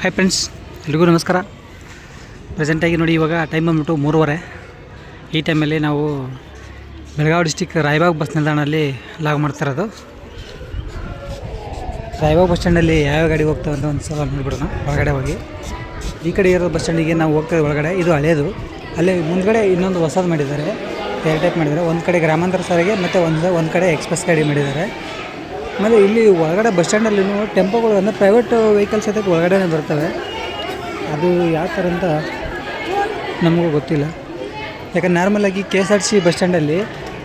Hi friends, ಎಲ್ರಿಗೂ ನಮಸ್ಕಾರ. ಪ್ರೆಸೆಂಟಾಗಿ ನೋಡಿ ಇವಾಗ ಟೈಮ್ ಬಂದ್ಬಿಟ್ಟು 3:30. ಈ ಟೈಮಲ್ಲಿ ನಾವು ಬೆಳಗಾವಿ ಡಿಸ್ಟಿಕ್ ರಾಯಬಾಗ್ ಬಸ್ ನಿಲ್ದಾಣದಲ್ಲಿ ಲಾಗ್ ಮಾಡ್ತಿರೋದು. ರಾಯಬಾಗ್ ಬಸ್ ಸ್ಟ್ಯಾಂಡಲ್ಲಿ ಯಾವ್ಯಾವ ಗಾಡಿ ಹೋಗ್ತಾವೆ ಅಂತ ಒಂದು ಸಲ ನೋಡ್ಬಿಡೋಣ. ಒಳಗಡೆ ಹೋಗಿ ಈ ಕಡೆ ಇರೋ ಬಸ್ ಸ್ಟ್ಯಾಂಡಿಗೆ ನಾವು ಹೋಗ್ತೇವೆ ಒಳಗಡೆ. ಇದು ಹಳೇದು. ಅಲ್ಲೇ ಮುಂದ್ಗಡೆ ಇನ್ನೊಂದು ಹೊಸದು ಮಾಡಿದ್ದಾರೆ, 2 ಟೈಪ್ ಮಾಡಿದ್ದಾರೆ. ಒಂದು ಕಡೆ ಗ್ರಾಮಾಂತರ ಸಾರಿಗೆ ಮತ್ತು ಒಂದು ಕಡೆ ಎಕ್ಸ್ಪ್ರೆಸ್ ಗಾಡಿ ಮಾಡಿದ್ದಾರೆ. ಆಮೇಲೆ ಇಲ್ಲಿ ಒಳಗಡೆ ಬಸ್ ಸ್ಟ್ಯಾಂಡಲ್ಲಿ ಟೆಂಪೋಗಳು ಅಂದರೆ ಪ್ರೈವೇಟ್ ವೆಹಿಕಲ್ಸ್ ಅದಕ್ಕೆ ಒಳಗಡೆ ಬರ್ತವೆ. ಅದು ಯಾವ ಥರ ಅಂತ ನಮಗೂ ಗೊತ್ತಿಲ್ಲ. ಯಾಕಂದ್ರೆ ನಾರ್ಮಲಾಗಿ KSRTC ಬಸ್ ಸ್ಟ್ಯಾಂಡಲ್ಲಿ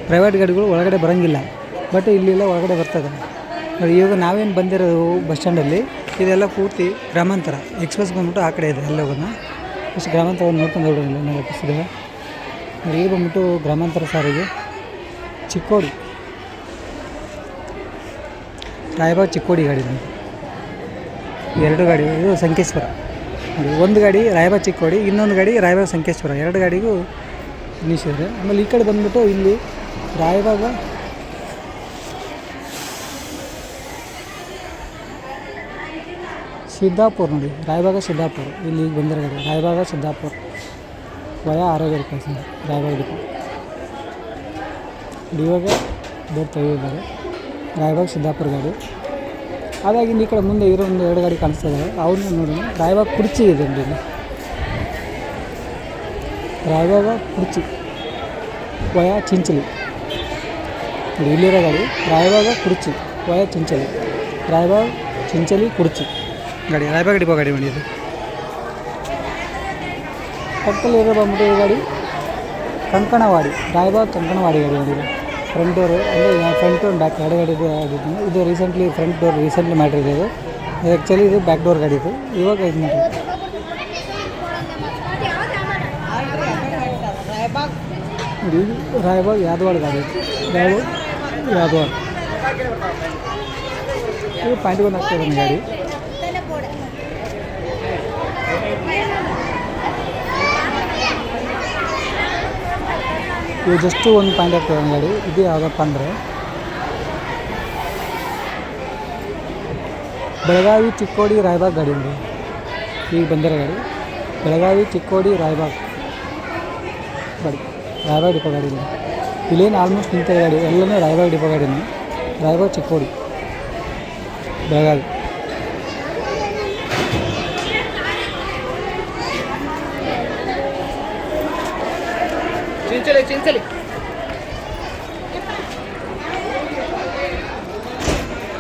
ಪ್ರೈವೇಟ್ ಗಾಡಿಗಳು ಒಳಗಡೆ ಬರೋಂಗಿಲ್ಲ, ಬಟ್ ಇಲ್ಲೆಲ್ಲ ಒಳಗಡೆ ಬರ್ತದೆ. ಇವಾಗ ನಾವೇನು ಬಂದಿರೋದು ಬಸ್ ಸ್ಟ್ಯಾಂಡಲ್ಲಿ ಇದೆಲ್ಲ ಪೂರ್ತಿ ಗ್ರಾಮಾಂತರ. ಎಕ್ಸ್ಪ್ರೆಸ್ ಬಂದ್ಬಿಟ್ಟು ಆ ಕಡೆ ಇದೆ, ಎಲ್ಲ ಹೋಗೋಣ. ಇಷ್ಟು ಗ್ರಾಮಾಂತರವನ್ನು ನೋಡ್ಕೊಂಡು ಹೋಗೋದಿಲ್ಲ. ನಾವು ಎಪ್ಪಿಸಿದ್ದೇವೆ ಈಗ ಬಂದ್ಬಿಟ್ಟು ಗ್ರಾಮಾಂತರ ಸಾರಿಗೆ ಚಿಕ್ಕೋಡಿ, ರಾಯಬಾಗ್ ಚಿಕ್ಕೋಡಿ ಗಾಡಿ. 2 ಗಾಡಿ. ಇದು ಸಂಕೇಶ್ವರ ನೋಡಿ. ಒಂದು ಗಾಡಿ ರಾಯಬಾಗ್ ಚಿಕ್ಕೋಡಿ, ಇನ್ನೊಂದು ಗಾಡಿ ರಾಯಬಾಗ್ ಸಂಕೇಶ್ವರ. 2 ಗಾಡಿಗೂ ನಿಲ್ಲಿಸಿದ್ದಾರೆ. ಆಮೇಲೆ ಈ ಕಡೆ ಬಂದ್ಬಿಟ್ಟು ಇಲ್ಲಿ ರಾಯಬಾಗ ಸಿದ್ದಾಪುರ ನೋಡಿ. ರಾಯಬಾಗ ಸಿದ್ದಾಪುರ ಇಲ್ಲಿ ಬಂದಿರೋ ಗಾಡಿ. ರಾಯಬಾಗ ಸಿದ್ದಾಪುರ ವಯ ಆರೋಗ್ಯ ಕೆಲಸ ರಾಯಬಾಗ ಡಿಪೋ. ಇವಾಗ ಬೋರ್ಡ್ ತೆಗೆದಿದ್ದಾರೆ, ರಾಯಬಾಗ್ ಸಿದ್ದಾಪುರ ಗಾಡಿ. ಹಾಗಾಗಿ ಈ ಕಡೆ ಮುಂದೆ ಇರೋ 2 ಗಾಡಿ ಕಾಣಿಸ್ತಾ ಇದ್ದಾವೆ. ಅವನ್ನ ನೋಡಿ. ರಾಯಬಾಗ್ ಕುರ್ಚಿ ಇದೆ ನೋಡಿ. ಇಲ್ಲಿ ರಾಯಬಾಗ ಕುರ್ಚಿ ವಯ ಚಿಂಚಲಿ ನೋಡಿ. ಇಲ್ಲಿರೋ ಗಾಡಿ ರಾಯಬಾಗ ಕುರ್ಚಿ ವಯ ಚಿಂಚಲಿ. ರಾಯಬಾಗ್ ಚಿಂಚಲಿ ಕುರ್ಚಿ ಗಾಡಿ, ರಾಯಬಾಗ್ ಡಿಪೋ ಗಾಡಿ ಮಾಡಿದ್ದು. ಪಕ್ಕದಲ್ಲಿ ಇರೋ ಬಂದ್ಬಿಟ್ಟು ಈ ಗಾಡಿ ಕಂಕಣವಾಡಿ, ರಾಯಬಾಗ್ ಕಂಕಣವಾಡಿ ಗಾಡಿ ನೋಡಿದೆ. ಫ್ರಂಟ್ ಡೋರು ಅಂದರೆ ಫ್ರಂಟ್ ಬ್ಯಾಕ್ 2 ಗಾಡಿ ಇದು ರೀಸೆಂಟ್ಲಿ ಫ್ರಂಟ್ ಡೋರ್ ಮಾಡಿರೋದು. ಇದು ಆ್ಯಕ್ಚುಲಿ ಇದು ಬ್ಯಾಕ್ ಡೋರ್ ಗಾಡಿ. ಇದು ಇವಾಗ ಇದು ಮಾಡಿ ರಾಯಬಾಗ್ ಯಾದವಾಡ ಗಾಡಿ. ಯಾದವಾಡ ಇದು ಪಾಯಿಂಟ್ಗೆ ಒಂದು ಆಗ್ತಾಯಿದ್ದಾನೆ ಗಾಡಿ. ಇದು ಜಸ್ಟು ಒಂದು ಪಾಯಿಂಟ್ ಆಗ್ತದೆ ಗಾಡಿ. ಇದು ಯಾವುದಪ್ಪ ಅಂದರೆ ಬೆಳಗಾವಿ ಚಿಕ್ಕೋಡಿ ರಾಯಬಾಗ್ ಗಾಡಿ ನೋಡಿ. ಈಗ ಬಂದಿರೋ ಗಾಡಿ ಬೆಳಗಾವಿ ಚಿಕ್ಕೋಡಿ ರಾಯಬಾಗ್ ಗಾಡಿ, ರಾಯಬಾಗ್ ಡಿಪೋ ಗಾಡಿ. ಇಲ್ಲೇನು ಆಲ್ಮೋಸ್ಟ್ ನಿಂತಿರೋ ಗಾಡಿ ಎಲ್ಲನೂ ರಾಯಬಾಗ್ ಡಿಪೋ ಗಾಡಿನೇ. ರಾಯಬಾಗ್ ಚಿಕ್ಕೋಡಿ ಬೆಳಗಾವಿ. ಚಿಂಚಲಿ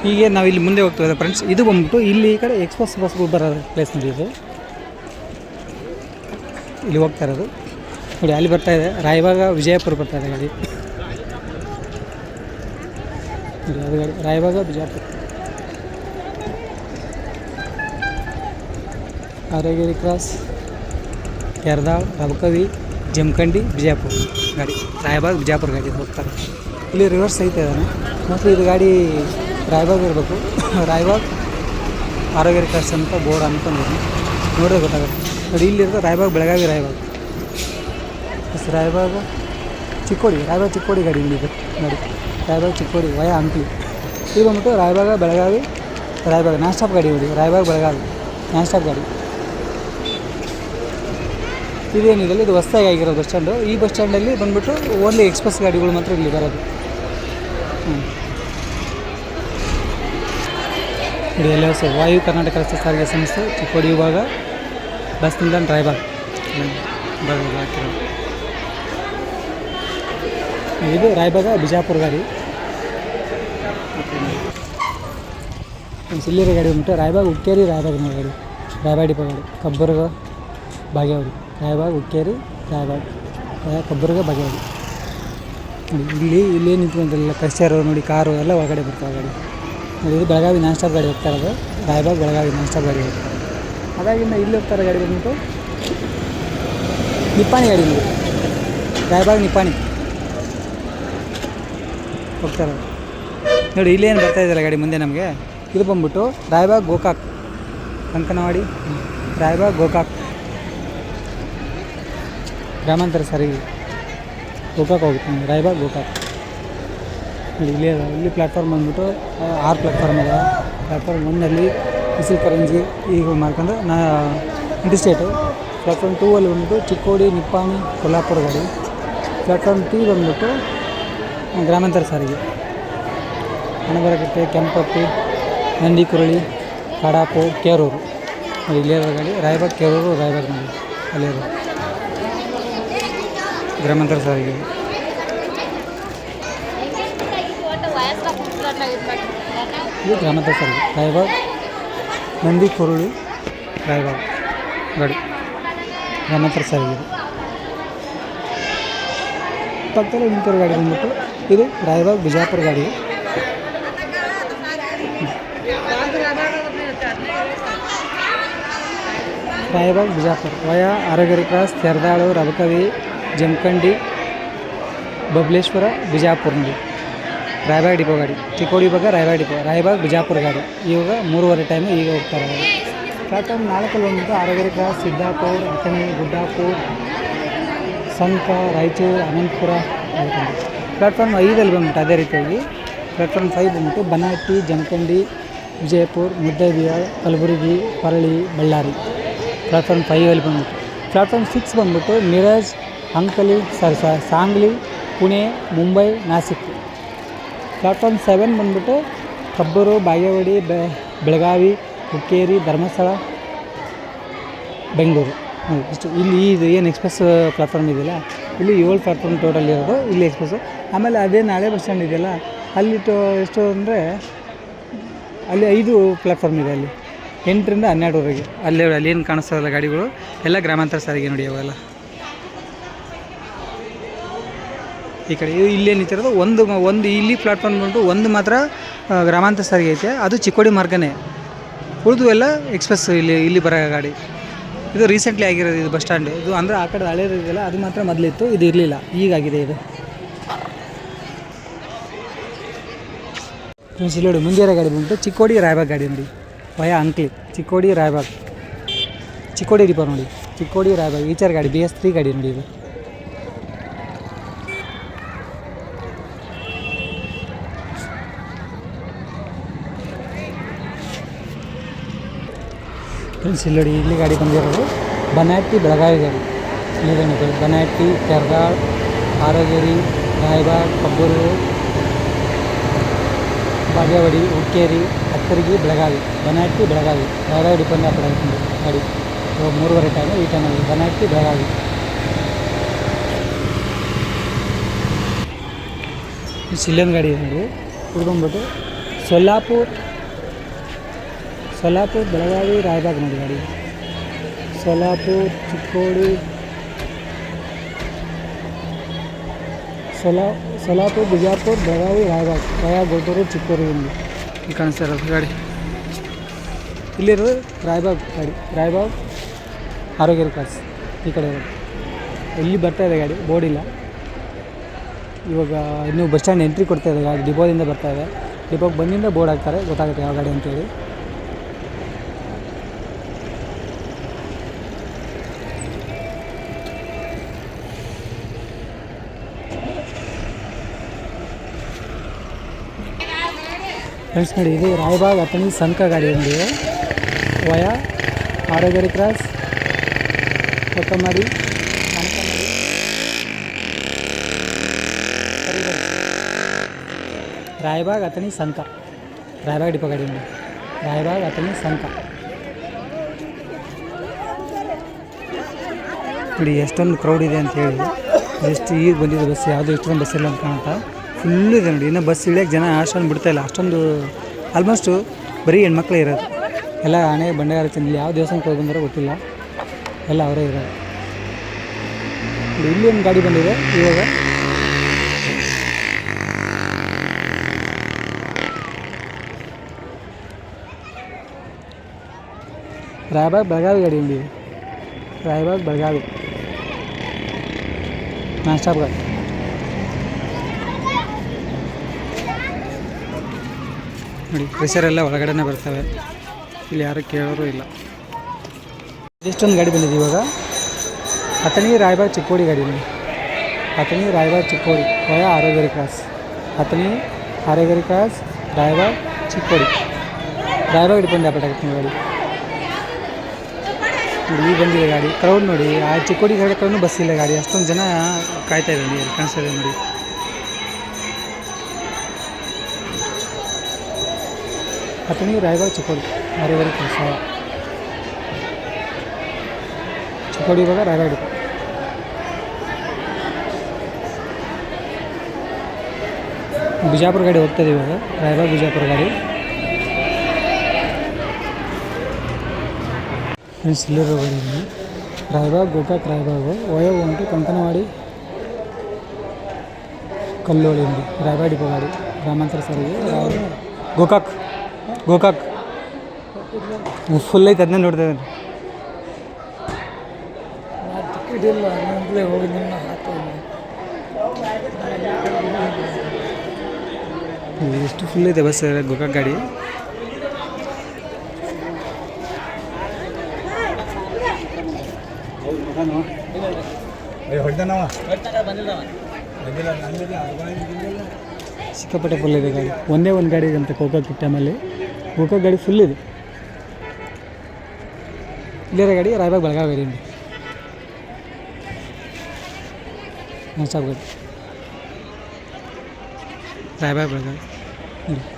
ಹೀಗೆ ನಾವು ಇಲ್ಲಿ ಮುಂದೆ ಹೋಗ್ತೇವೆ ಫ್ರೆಂಡ್ಸ್. ಇದು ಬಂದ್ಬಿಟ್ಟು ಇಲ್ಲಿ ಈ ಕಡೆ ಎಕ್ಸ್ಪ್ರೆಸ್ ಬಸ್ಗಳು ಬರೋ ಪ್ಲೇಸ್ ನೋಡಿ. ಇದು ಇಲ್ಲಿ ಹೋಗ್ತಾ ಇರೋದು ನೋಡಿ. ಅಲ್ಲಿ ಬರ್ತಾ ಇದೆ ರಾಯಬಾಗ ವಿಜಯಪುರ ಬರ್ತಾ ಇದೆ ಗಾಡಿ ನೋಡಿ. ಅದು ಗಾಡಿ ರಾಯಬಾಗ ಬಿಜಾಪುರ. ಆರೋಗ್ಯ ಕ್ರಾಸ್, ಕೆರ್ದಾಳ್, ರಬಕವಿ, ಜಮಖಂಡಿ, ಬಿಜಾಪುರ ಗಾಡಿ. ರಾಯಬಾಗ್ ಬಿಜಾಪುರ ಗಾಡಿ ಹೋಗ್ತಾರೆ. ಇಲ್ಲಿ ರಿವರ್ಸ್ ಐತೆ ಇದ್ದಾನೆ ಮೋಸ್ಟ್ಲಿ. ಇದು ಗಾಡಿ ರಾಯಬಾಗ್ ಇರಬೇಕು. ರಾಯಬಾಗ್ ಆರೋಗ್ಯ ಕ್ರಾಸ್ ಅಂತ ಬೋರ್ಡ್ ಅನ್ಕೊಂಡು ನೋಡಿದ್ರೆ ಗೊತ್ತಾಗುತ್ತೆ ನೋಡಿ. ಇಲ್ಲಿರೋದು ರಾಯಬಾಗ್ ಬೆಳಗಾವಿ ರಾಯಬಾಗ್ ರಾಯಬಾಗ್ ಚಿಕ್ಕೋಡಿ. ರಾಯಬಾಗ್ ಚಿಕ್ಕೋಡಿ ಗಾಡಿ ಇಲ್ಲಿದೆ ನೋಡಿ. ರಾಯಬಾಗ್ ಚಿಕ್ಕೋಡಿ ವಯ ಹಂಪಿ. ಇದು ಬಂದ್ಬಿಟ್ಟು ರಾಯಬಾಗ ಬೆಳಗಾವಿ ರಾಯಬಾಗ್ ನಾನ್ ಸ್ಟಾಪ್ ಗಾಡಿ ನೋಡಿ. ರಾಯಬಾಗ್ ಬೆಳಗಾವಿ ನಾನ್ ಸ್ಟಾಪ್ ಗಾಡಿ. ಇದೇನಿದೆ ಇದು ಹೊಸದಾಗಿ ಆಗಿರೋ ಬಸ್ ಸ್ಟ್ಯಾಂಡು. ಈ ಬಸ್ ಸ್ಟ್ಯಾಂಡಲ್ಲಿ ಬಂದ್ಬಿಟ್ಟು ಓನ್ಲಿ ಎಕ್ಸ್ಪ್ರೆಸ್ ಗಾಡಿಗಳು ಮಾತ್ರ ಇಲ್ಲಿ ಬರೋದು. ನೋಡಿ ಎಲ್ಲ ವಾಯು ಕರ್ನಾಟಕ ರಸ್ತೆ ಸಾರಿಗೆ ಸಂಸ್ಥೆ ಚಿಕ್ಕೋಡಿ ವಿಭಾಗ ಬಸ್ ನಿಲ್ದಾಣ ರಾಯಬಾಗ್ ಹಾಕಿರೋ. ಇದು ರಾಯಬಾಗ ಬಿಜಾಪುರ ಗಾಡಿ. ಇಲ್ಲಿರೋ ಗಾಡಿ ಬಂದ್ಬಿಟ್ಟು ರಾಯಬಾಗ್ ಹುಕ್ಕೇರಿ ರಾಯಬಾಗ್ ಗಾಡಿ. ರಾಯಬಾಗ್ ಡಿಪೋ ಗಾಡಿ ಕಬ್ಬರ್ಗ ಬಾಗೇವಾಡಿ. ರಾಯಬಾಗ್ ಹುಕ್ಕೇರಿ ರಾಯಬಾಗ್ ಕಬ್ಬರ್ಗ ಬಾಗೇವಾಡಿ ನೋಡಿ. ಇಲ್ಲಿ ನಿಂತ್ಕೊಂಡಲ್ಲ ಕಸ್ಟರು ನೋಡಿ, ಕಾರು ಎಲ್ಲ ಒಳಗಡೆ ಬರ್ತಾವೆ ಗಾಡಿ ನೋಡಿ. ಇದು ಬೆಳಗಾವಿ ನಾನ್ ಸ್ಟಾಪ್ ಗಾಡಿ ಹೋಗ್ತಾ ಇರೋದು. ರಾಯಬಾಗ್ ಬೆಳಗಾವಿ ನಾನ್ ಸ್ಟಾಪ್ ಗಾಡಿ ಹೋಗ್ತಾರೆ. ಅದಾಗಿಂದ ಇಲ್ಲಿ ಹೋಗ್ತಾರೆ ಗಾಡಿ ಬಂದ್ಬಿಟ್ಟು ನಿಪ್ಪಾಣಿ ಗಾಡಿ ನೋಡಿ. ರಾಯಬಾಗ್ ನಿಪ್ಪಾಣಿ ಹೋಗ್ತಾರೆ ನೋಡಿ. ಇಲ್ಲೇನು ಬರ್ತಾ ಇದ್ದಾರೆ ಗಾಡಿ ಮುಂದೆ ನಮಗೆ. ಇದು ಬಂದ್ಬಿಟ್ಟು ರಾಯಬಾಗ್ ಗೋಕಾಕ್ ಕಂಕನವಾಡಿ, ರಾಯಬಾಗ್ ಗೋಕಾಕ್ ಗ್ರಾಮಾಂತರ ಸಾರಿಗೆ ಗೋಕಾಕ್ ಹೋಗುತ್ತೆ. ರಾಯಬಾಗ್ ಗೋಕಾಕ್ ಇಲ್ಲಿ ಪ್ಲ್ಯಾಟ್ಫಾರ್ಮ್ ಬಂದ್ಬಿಟ್ಟು 6 ಪ್ಲ್ಯಾಟ್ಫಾರ್ಮ್ ಇದೆ. ಪ್ಲ್ಯಾಟ್ಫಾರ್ಮ್ 1ನಲ್ಲಿ ಬಿಸಿಲು ಕರಂಜಿ ಈಗ ಮಾಡ್ಕೊಂಡು ಇಂಟರ್ಸ್ಟೇಟು. ಪ್ಲ್ಯಾಟ್ಫಾರ್ಮ್ 2 ಅಲ್ಲಿ ಬಂದ್ಬಿಟ್ಟು ಚಿಕ್ಕೋಡಿ, ನಿಪ್ಪಾಣಿ, ಕೊಲ್ಹಾಪುರ ಗಾಡಿ. ಪ್ಲ್ಯಾಟ್ಫಾರ್ಮ್ 3 ಬಂದ್ಬಿಟ್ಟು ಗ್ರಾಮಾಂತರ ಸಾರಿಗೆ, ಹಣಬರಕಟ್ಟೆ, ಕೆಂಪಟ್ಟಿ, ನಂದಿಕುರಳಿ, ಕಡಾಪು, ಕೇರೂರು. ನೋಡಿ ಇಲ್ಲಿರೋ ಗಾಡಿ ರಾಯಬಾಗ್, ಕೇರೂರು, ರಾಯಬಾಗ್ ನೋಡಿ ಅಲ್ಲಿರೋ ಗ್ರಾಮಾಂತರ ಸಾರಿಗೆ. ಇದು ಗ್ರಾಮಾಂತರ ಸಾರಿಗೆ ರಾಯಬಾಗ್, ನಂದಿಕುರಳಿ, ರಾಯಬಾಗ್ ಗಾಡಿ ಗ್ರಾಮಾಂತರ ಸಾರಿಗೆ. ಪಕ್ಕದಲ್ಲಿ ನಿಂತಿರೋ ಗಾಡಿ ಬಂದ್ಬಿಟ್ಟು ಇದು ರಾಯಬಾಗ್ ಬಿಜಾಪುರ ಗಾಡಿ. ರಾಯಬಾಗ್ ಬಿಜಾಪುರ ವಯಾ ಆರೋಗ್ಯರಿ ಕ್ರಾಸ್, ತೆರದಾಳು, ರಬಕವಿ, ಜಮಖಂಡಿ, ಬಬಲೇಶ್ವರ, ಬಿಜಾಪುರ ನೋಡಿ ರಾಯಬಾಗ್ ಡಿಪೋ ಗಾಡಿ. ಚಿಕ್ಕೋಡಿ ಭಾಗ ರಾಯಬಾಗ್ ಡಿಪೋ, ರಾಯಬಾಗ್ ಬಿಜಾಪುರ ಗಾಡಿ. ಇವಾಗ 3:30 ಟೈಮು ಈಗ ಹೋಗ್ತಾರೆ. ಪ್ಲ್ಯಾಟ್ಫಾರ್ಮ್ 4 ಬಂದ್ಬಿಟ್ಟು ಆರೋಗ್ಯರಿ ಕ್ರಾಸ್, ಸಿದ್ದಾಪುರ, ಅಥಣಿ, ಗುಡ್ಡಾಪುರ, ಸಂಕ, ರಾಯಚೂರು, ಅನಂತಪುರ. ಪ್ಲ್ಯಾಟ್ಫಾರ್ಮ್ 5 ಬಂದ್ಬಿಟ್ಟು ಅದೇ ರೀತಿಯಾಗಿ ಪ್ಲ್ಯಾಟ್ಫಾರ್ಮ್ 5 ಬಂದ್ಬಿಟ್ಟು ಬನಾಟಿ, ಜಮಖಂಡಿ, ವಿಜಯಪುರ, ಮುದ್ದೇಬಿಹಾಳ್, ಕಲಬುರಗಿ, ಪರಳಿ, ಬಳ್ಳಾರಿ. ಪ್ಲ್ಯಾಟ್ಫಾರ್ಮ್ 5 ಬಂದ್ಬಿಟ್ಟು ಪ್ಲ್ಯಾಟ್ಫಾರ್ಮ್ 6 ಬಂದ್ಬಿಟ್ಟು ಮಿರಜ್, ಅಂಕಲಿ, ಸಾಂಗ್ಲಿ, ಪುಣೆ, ಮುಂಬೈ, ನಾಸಿಕ್. ಪ್ಲ್ಯಾಟ್ಫಾರ್ಮ್ 7 ಬಂದ್ಬಿಟ್ಟು ಕಬ್ಬೂರು, ಬಾಗೇವಾಡಿ, ಬೆಳಗಾವಿ, ಹುಕ್ಕೇರಿ, ಧರ್ಮಸ್ಥಳ, ಬೆಂಗಳೂರು. ಇಷ್ಟು ಇಲ್ಲಿ ಇದು ಏನು ಎಕ್ಸ್ಪ್ರೆಸ್ ಪ್ಲ್ಯಾಟ್ಫಾರ್ಮ್ ಇದೆಯಲ್ಲ, ಇಲ್ಲಿ 7 ಪ್ಲ್ಯಾಟ್ಫಾರ್ಮ್ ಟೋಟಲ್ ಇರೋದು ಇಲ್ಲಿ ಎಕ್ಸ್ಪ್ರೆಸ್ಸು. ಆಮೇಲೆ ಅದೇ ನಾಳೆ ಬಸ್ ಸ್ಟ್ಯಾಂಡ್ ಇದೆಯಲ್ಲ ಅಲ್ಲಿ ಎಷ್ಟು ಅಂದರೆ ಅಲ್ಲಿ 5 ಪ್ಲ್ಯಾಟ್ಫಾರ್ಮ್ ಇದೆ. ಅಲ್ಲಿ 8ರಿಂದ 12ವರೆಗೆ ಅಲ್ಲಿ ಏನು ಕಾಣಿಸ್ತಾರಲ್ಲ ಗಾಡಿಗಳು ಎಲ್ಲ ಗ್ರಾಮಾಂತರ ಸಾರಿಗೆ ನೋಡಿ. ಅವೆಲ್ಲ ಈ ಕಡೆ ಇಲ್ಲೇ ನಿಂತಿರೋದು ಒಂದು ಇಲ್ಲಿ ಪ್ಲ್ಯಾಟ್ಫಾರ್ಮ್ ಬಂದು ಒಂದು ಮಾತ್ರ ಗ್ರಾಮಾಂತರ ಸಾರಿಗೆ ಐತೆ, ಅದು ಚಿಕ್ಕೋಡಿ ಮಾರ್ಗನೇ. ಉಳಿದು ಎಲ್ಲ ಎಕ್ಸ್ಪ್ರೆಸ್ ಇಲ್ಲಿ ಬರೋ ಗಾಡಿ. ಇದು ರೀಸೆಂಟ್ಲಿ ಆಗಿರೋದು ಇದು ಬಸ್ ಸ್ಟ್ಯಾಂಡ್. ಇದು ಅಂದರೆ ಆ ಕಡೆ ಹಳೇದು ಇದೆಯಲ್ಲ ಅದು ಮಾತ್ರ ಮೊದಲಿತ್ತು, ಇದು ಇರಲಿಲ್ಲ, ಈಗಾಗಿದೆ ಇದು. ಇಲ್ಲಿ ನೋಡಿ ಮುಂದಿರೋ ಗಾಡಿ ಬಂದು ಚಿಕ್ಕೋಡಿ ರಾಯಬಾಗ್ ಗಾಡಿ ನೋಡಿ ವಯಾ ಅಂಕ್ಲಿ, ಚಿಕ್ಕೋಡಿ ರಾಯಬಾಗ್, ಚಿಕ್ಕೋಡಿ ಡಿಪೋ ನೋಡಿ, ಚಿಕ್ಕೋಡಿ ರಾಯಬಾಗ್ ಈಚರ್ ಗಾಡಿ BS3 ಗಾಡಿ ನೋಡಿ. ಇದು ಫ್ರೆಂಡ್ಸ್ ಇಲ್ಲಿ ನೋಡಿ ಇಲ್ಲಿ ಗಾಡಿ ಬಂದಿರೋದು ಬನಾಟಿ, ಬೆಳಗಾವಿ ಗಾಡಿ. ಇಲ್ಲಿದೆ ನೋಡಿ ಬನಾಟಿ, ತೆರದಾಳ್, ಆರೋಗ್ಯರಿ, ರಾಯಬಾಗ್, ಕಬ್ಬೂರು, ಬಾಗೇವಾಡಿ, ಹುಕ್ಕೇರಿ, ಹತ್ತರ್ಗಿ, ಬೆಳಗಾವಿ. ಬನಾಟಿ, ಬೆಳಗಾವಿ, ಬೆಳಗಾವಿ ಡಿಪೆಂಡ್ ಆ ಕಡೆ ಗಾಡಿ. ಇವಾಗ 3:30 ಟೈಮು ಈ ಟೈಮಲ್ಲಿ ಬನಾಟಿ, ಬೆಳಗಾವಿ. ಇಲ್ಲೊಂದು ಗಾಡಿ ಇದೆ ನೋಡಿ, ಹುಡ್ಕೊಂಡ್ಬಿಟ್ಟು ಸೊಲ್ಲಾಪುರ್, ಬೆಳಗಾವಿ, ರಾಯಬಾಗ್ ನೋಡಿ ಗಾಡಿ. ಸೊಲ್ಲಾಪುರ್, ಚಿಕ್ಕೋಡಿ, ಸೊಲ್ಲಾಪುರ, ಬಿಜಾಪುರ, ಬೆಳಗಾವಿ, ರಾಯಬಾಗ್, ವಯಾ ಗುಲ್ಬರ್ಗ, ಚಿಕ್ಕೋಡಿ ನೋಡಿ. ಇಲ್ಲಿ ಕಾಣಿಸ್ತಾ ಇರೋದು ಗಾಡಿ. ಇಲ್ಲಿರೋದು ರಾಯಬಾಗ್ ಗಾಡಿ, ರಾಯಬಾಗ್ ಆರೋಗ್ಯರಿ ಕ್ರಾಸ್ ಈ ಕಡೆ ಇರೋದು. ಇಲ್ಲಿ ಬರ್ತಾಯಿದೆ ಗಾಡಿ, ಬೋರ್ಡ್ ಇಲ್ಲ. ಇವಾಗ ಇನ್ನೂ ಬಸ್ ಸ್ಟ್ಯಾಂಡ್ ಎಂಟ್ರಿ ಕೊಡ್ತಾಯಿದೆ ಗಾಡಿ, ಡಿಪೋದಿಂದ ಬರ್ತಾಯಿದೆ. ಡಿಪೋಗೆ ಬಂದಿಂದ ಬೋರ್ಡ್ ಹಾಕ್ತಾರೆ, ಗೊತ್ತಾಗುತ್ತೆ ಯಾವ ಗಾಡಿ ಅಂತೇಳಿ. ಫ್ರೆಂಡ್ಸ್ ನೋಡಿ ಇದು ರಾಯಬಾಗ್ ಅಥಣಿ ಸಂಕ ಗಾಡಿ ನೋಡಿ ವಯಾ ಆರೋಗ್ಯರಿ ಕ್ರಾಸ್, ಕೊತ್ತಂಬರಿ, ರಾಯಬಾಗ್ ಅಥಣಿ ಸಂಕ, ರಾಯಬಾಗ್ ಡಿಪೋ ಗಾಡಿ ನೋಡಿ, ರಾಯಬಾಗ್ ಅಥಣಿ ಸಂಕ ನೋಡಿ. ಎಷ್ಟೊಂದು ಕ್ರೌಡ್ ಇದೆ ಅಂತ ಹೇಳಿ, ಎಷ್ಟು ಈಗ ಬಂದಿದೆ ಬಸ್, ಯಾವುದೋ ಇಷ್ಟೊಂದು ಬಸ್ ಇಲ್ಲ ಅಂತ ಕಾಣುತ್ತಾ, ಫುಲ್ಲು ಇದೆ ನೋಡಿ. ಇನ್ನೂ ಬಸ್ ಇಳಿಯೋಕ್ಕೆ ಜನ ಅಷ್ಟೊಂದು ಬಿಡ್ತಾಯಿಲ್ಲ, ಅಷ್ಟೊಂದು ಆಲ್ಮೋಸ್ಟು ಬರೀ ಹೆಣ್ಮಕ್ಳೇ ಇರೋದು. ಎಲ್ಲ ಹಣೆ ಬಂಡೆಗಾರ ಚೆಂದಿಲ್ಲ, ಯಾವ ದೇವಸ್ಥಾನಕ್ಕೆ ಹೋಗಿ ಬಂದಾರೋ ಗೊತ್ತಿಲ್ಲ, ಎಲ್ಲ ಅವರೇ ಇರೋದು. ಇಲ್ಲಿ ಒಂದು ಗಾಡಿ ಬಂದಿದೆ ಇವಾಗ. ರಾಯಬಾಗ್ ಬೆಳಗಾವಿ ಗಾಡಿ ಬಂದಿದೆ, ರಾಯಬಾಗ್ ಬೆಳಗಾವಿ ನಾನ್ ಸ್ಟಾಪ್ ಗಾಡಿ. ನೋಡಿ ಪ್ರೆಷರೆಲ್ಲ ಒಳಗಡೆನೇ ಬರ್ತವೆ, ಇಲ್ಲಿ ಯಾರು ಕೇಳೋರು ಇಲ್ಲ. ಎಷ್ಟೊಂದು ಗಾಡಿ ಬಂದಿದೆ ಇವಾಗ. ಅಥಣಿ, ರಾಯಬಾಗ್, ಚಿಕ್ಕೋಡಿ ಗಾಡಿ ನೋಡಿ, ಅಥಣಿ, ರಾಯಬಾಗ್, ಚಿಕ್ಕೋಡಿ ವಯಾ ಆರೋಗ್ಯರಿ ಕ್ರಾಸ್, ಅಥಣಿ, ಆರೋಗ್ಯರಿ ಕ್ರಾಸ್, ರಾಯಬಾಗ್, ಚಿಕ್ಕೋಡಿ. ರಾಯಬಾಗ್ ಡಿಪೋ ಆಗುತ್ತೆ ಗಾಡಿ ನೋಡಿ. ಈಗ ಬಂದಿದೆ ಗಾಡಿ, ಕ್ರೌಡ್ ನೋಡಿ. ಆ ಚಿಕ್ಕೋಡಿ ಕಡೆನೂ ಬಸ್ ಇಲ್ಲ ಗಾಡಿ, ಅಷ್ಟೊಂದು ಜನ ಕಾಯ್ತಾ ಇದ್ದಾರೆ ನೋಡಿ, ಕಾಣಿಸ್ತಾ ನೋಡಿ. ಅಥವಾ ರಾಯಬಾಗ್ ಚಿಕ್ಕೋಡಿ ಮಾರಿವಾಡಿ ಕೆಲಸ ಚಿಕ್ಕೋಡಿ ಇವಾಗ ರಾಯಬಾಗ್ ಡಿಪೋ. ಬಿಜಾಪುರ ಗಾಡಿ ಹೋಗ್ತದೆ ಇವಾಗ, ರಾಯಬಾಗ್ ಬಿಜಾಪುರ ಗಾಡಿ. ಫ್ರೆಂಡ್ಸ್ ಇಲ್ಲಿರೋ ಗಾಡಿ ರಾಯಬಾಗ್ ಗೋಕಾಕ್ ರಾಯಬಾಗ್ ಒಯ್ಯೋ ಉಂಟು ಕಂಕನವಾಡಿ ಕಲ್ಲೋಳಿ ఉంది ರಾಯಬಾಗ್ ಡಿಪೋ ಗಾಡಿ ಗ್ರಾಮಾಂತರ ಸಾರಿಗೆ ಗೋಕಾಕ್ ಗೋಕಾಕ್ ಫುಲ್ ಐತೆ, ಅದನ್ನೇ ನೋಡ್ತಾ ಇದ್ದೀನಿ. ಎಷ್ಟು ಫುಲ್ ಐತೆ ಬಸ್ ಗೋಕಾಕ್ ಗಾಡಿ. ಸಿಕ್ಕಾಪಟ್ಟೆ ಫುಲ್ ಇದೆ ಗಾಡಿ, ಒಂದೇ ಒಂದು ಗಾಡಿ ಇದೆ ಅಂತ ಗೋಕಾಕ್ ಟೈಮಲ್ಲಿ. ಗೋಕಾಕ್ ಗಾಡಿ ಫುಲ್ ಇದೆ. ಇಲ್ಲಿರೋ ಗಾಡಿ ರಾಯಬಾಗ್ ಬೆಳಗಾವಿ ಗಾಡಿ ಇದೆ, ಸಾಬ್ ಗಾಡಿ ರಾಯಬಾಗ್ ಬೆಳಗಾವಿ.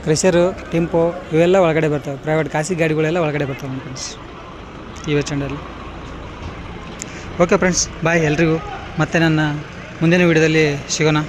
ಕ್ರೆಷರು ಟೆಂಪೋ ಇವೆಲ್ಲ ಒಳಗಡೆ ಬರ್ತವೆ, ಪ್ರೈವೇಟ್ ಖಾಸಗಿ ಗಾಡಿಗಳೆಲ್ಲ ಒಳಗಡೆ ಬರ್ತವೆ ನಮ್ಮ ಫ್ರೆಂಡ್ಸ್ ಈ ವೆಚ್ಚಂಡಲ್ಲಿ. ಓಕೆ ಫ್ರೆಂಡ್ಸ್, ಬಾಯ್ ಎಲ್ರಿಗೂ. ಮತ್ತೆ ನನ್ನ ಮುಂದಿನ ವೀಡಿಯೋದಲ್ಲಿ ಸಿಗೋಣ.